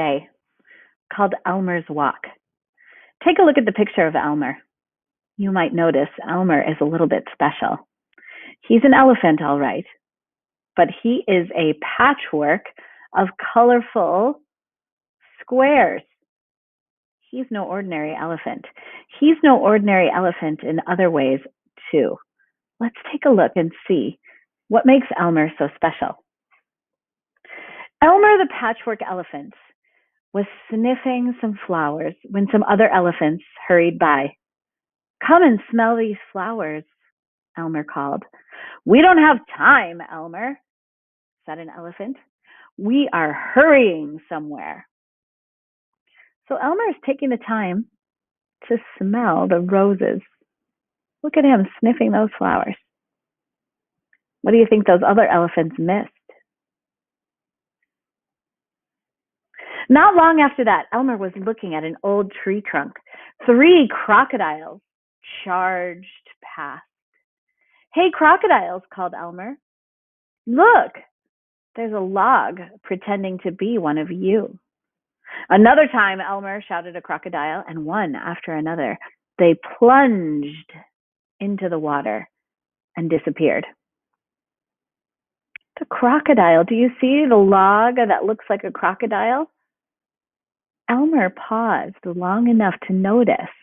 day called Elmer's Walk. Take a look at the picture of Elmer. You might notice Elmer is a little bit special. He's an elephant, all right, but he is a patchwork of colorful squares. He's no ordinary elephant. He's no ordinary elephant in other ways, too. Let's take a look and see what makes Elmer so special. Elmer the patchwork elephant was sniffing some flowers when some other elephants hurried by. "Come and smell these flowers," Elmer called. "We don't have time, Elmer," said an elephant. "We are hurrying somewhere." So Elmer is taking the time to smell the roses. Look at him sniffing those flowers. What do you think those other elephants missed? Not long after that, Elmer was looking at an old tree trunk. 3 crocodiles charged past. "Hey, crocodiles," called Elmer. "Look, there's a log pretending to be one of you." Another time, Elmer shouted a crocodile, and one after another, they plunged into the water and disappeared. The crocodile, do you see the log that looks like a crocodile? Elmer paused long enough to notice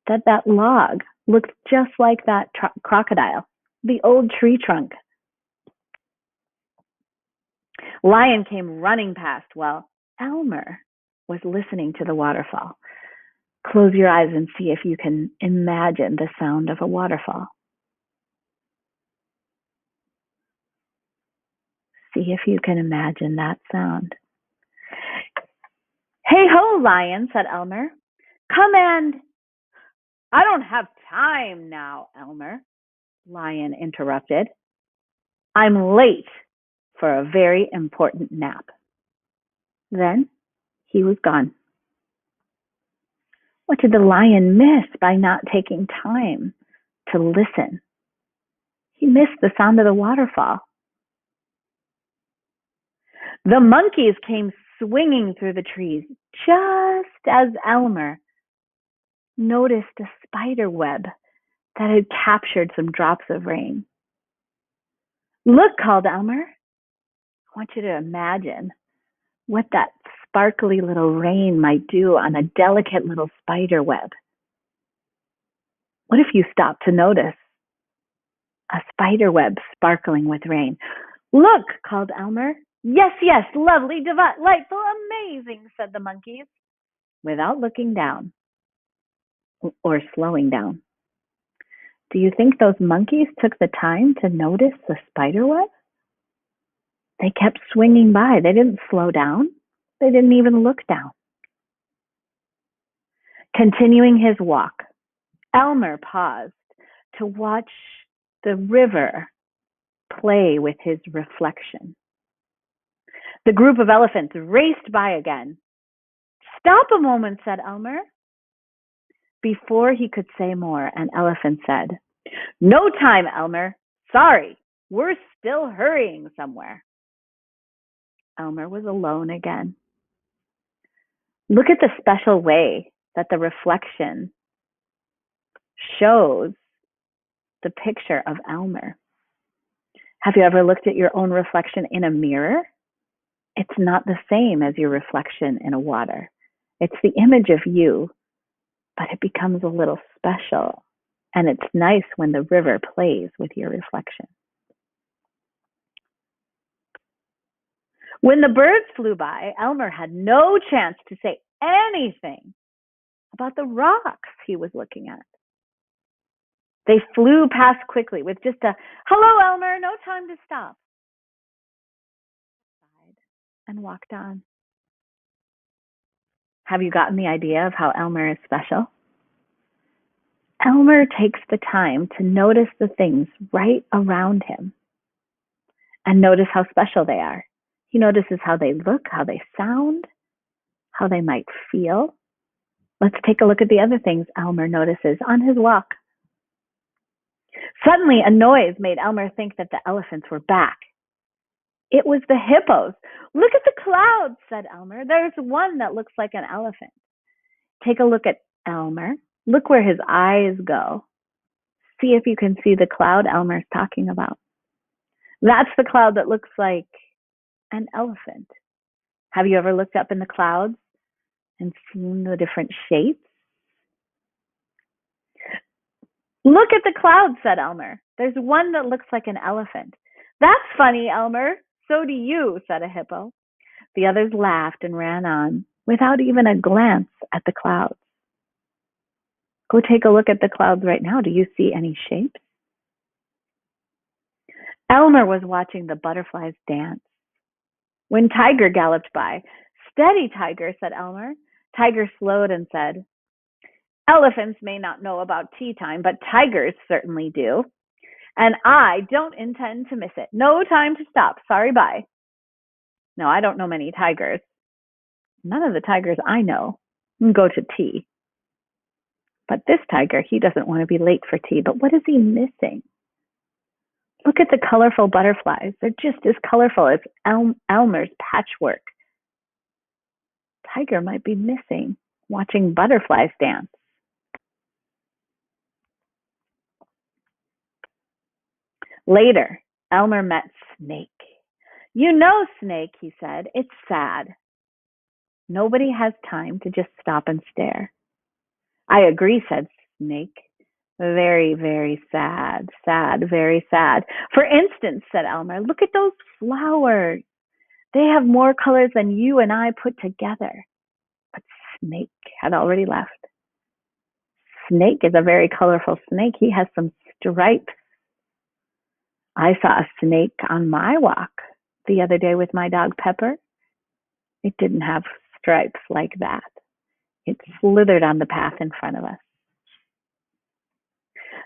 that that log looked just like that crocodile, the old tree trunk. Lion came running past while Elmer was listening to the waterfall. Close your eyes and see if you can imagine the sound of a waterfall. See if you can imagine that sound. "Hey ho, Lion," said Elmer. "Come and—" "I don't have time now, Elmer," Lion interrupted. "I'm late for a very important nap." Then he was gone. What did the lion miss by not taking time to listen? He missed the sound of the waterfall. The monkeys came swinging through the trees just as Elmer noticed a spider web that had captured some drops of rain. "Look," called Elmer. "I want you to imagine what that sparkly little rain might do on a delicate little spider web. What if you stopped to notice a spider web sparkling with rain?" "Look," called Elmer. "Yes, yes, lovely, delightful, amazing," said the monkeys, without looking down or slowing down. Do you think those monkeys took the time to notice the spider web? They kept swinging by. They didn't slow down. They didn't even look down. Continuing his walk, Elmer paused to watch the river play with his reflection. The group of elephants raced by again. "Stop a moment," said Elmer. Before he could say more, an elephant said, "No time, Elmer. Sorry, we're still hurrying somewhere." Elmer was alone again. Look at the special way that the reflection shows the picture of Elmer. Have you ever looked at your own reflection in a mirror? It's not the same as your reflection in a water. It's the image of you, but it becomes a little special. And it's nice when the river plays with your reflection. When the birds flew by, Elmer had no chance to say anything about the rocks he was looking at. They flew past quickly with just a, "Hello, Elmer, no time to stop," and walked on. Have you gotten the idea of how Elmer is special? Elmer takes the time to notice the things right around him and notice how special they are. He notices how they look, how they sound, how they might feel. Let's take a look at the other things Elmer notices on his walk. Suddenly, a noise made Elmer think that the elephants were back. It was the hippos. Look at the clouds, said Elmer. There's one that looks like an elephant. Take a look at Elmer. Look where his eyes go. See if you can see the cloud Elmer's talking about. That's the cloud that looks like an elephant. Have you ever looked up in the clouds and seen the different shapes? Look at the clouds, said Elmer. There's one that looks like an elephant. That's funny, Elmer. So do you, said a hippo. The others laughed and ran on without even a glance at the clouds. Go take a look at the clouds right now. Do you see any shapes? Elmer was watching the butterflies dance when Tiger galloped by. Steady, Tiger, said Elmer. Tiger slowed and said, Elephants may not know about tea time, but tigers certainly do. And I don't intend to miss it. No time to stop. Sorry, bye. No, I don't know many tigers. None of the tigers I know go to tea. But this tiger, he doesn't want to be late for tea. But what is he missing? Look at the colorful butterflies. They're just as colorful as Elmer's patchwork. Tiger might be missing watching butterflies dance. Later, Elmer met Snake. You know, Snake, he said, it's sad. Nobody has time to just stop and stare. I agree, said Snake. Very, very sad, sad, very sad. For instance, said Elmer, look at those flowers. They have more colors than you and I put together. But Snake had already left. Snake is a very colorful snake. He has some stripes. I saw a snake on my walk the other day with my dog Pepper. It didn't have stripes like that. It slithered on the path in front of us.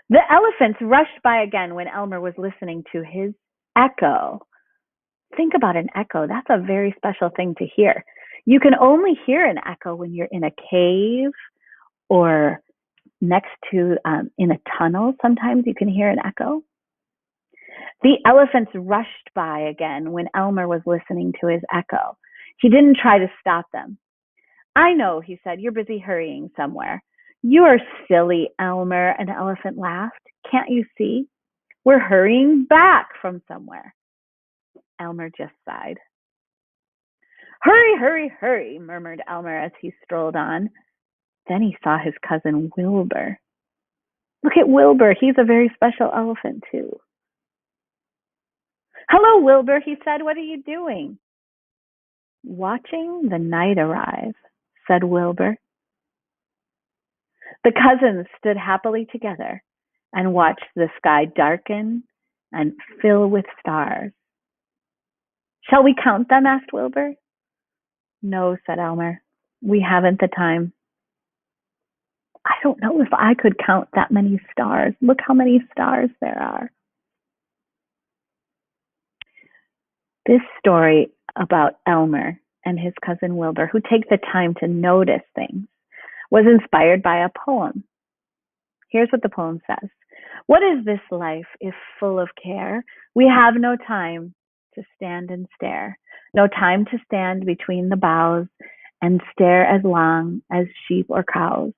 The elephants rushed by again when Elmer was listening to his echo. Think about an echo. That's a very special thing to hear. You can only hear an echo when you're in a cave or next to in a tunnel. Sometimes you can hear an echo. The elephants rushed by again when Elmer was listening to his echo. He didn't try to stop them. I know, he said, you're busy hurrying somewhere. You are silly, Elmer, an elephant laughed. Can't you see? We're hurrying back from somewhere. Elmer just sighed. Hurry, hurry, hurry, murmured Elmer as he strolled on. Then he saw his cousin Wilbur. Look at Wilbur. He's a very special elephant, too. Hello, Wilbur, he said. What are you doing? Watching the night arrive, said Wilbur. The cousins stood happily together and watched the sky darken and fill with stars. Shall we count them? Asked Wilbur. No, said Elmer. We haven't the time. I don't know if I could count that many stars. Look how many stars there are. This story about Elmer and his cousin Wilbur, who take the time to notice things, was inspired by a poem. Here's what the poem says. What is this life if full of care? We have no time to stand and stare, no time to stand between the boughs and stare as long as sheep or cows.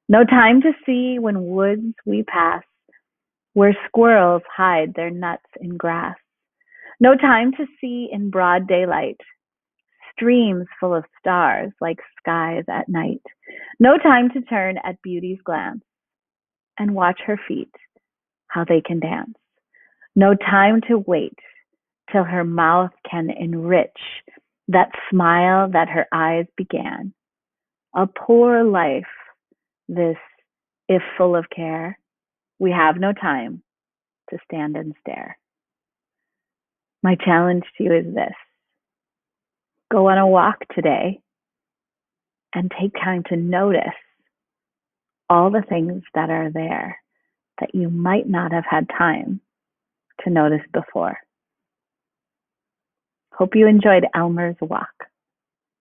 No time to see when woods we pass, where squirrels hide their nuts in grass. No time to see in broad daylight, streams full of stars like skies at night. No time to turn at beauty's glance and watch her feet, how they can dance. No time to wait till her mouth can enrich that smile that her eyes began. A poor life, this, if full of care. We have no time to stand and stare. My challenge to you is this. Go on a walk today and take time to notice all the things that are there that you might not have had time to notice before. Hope you enjoyed Elmer's walk.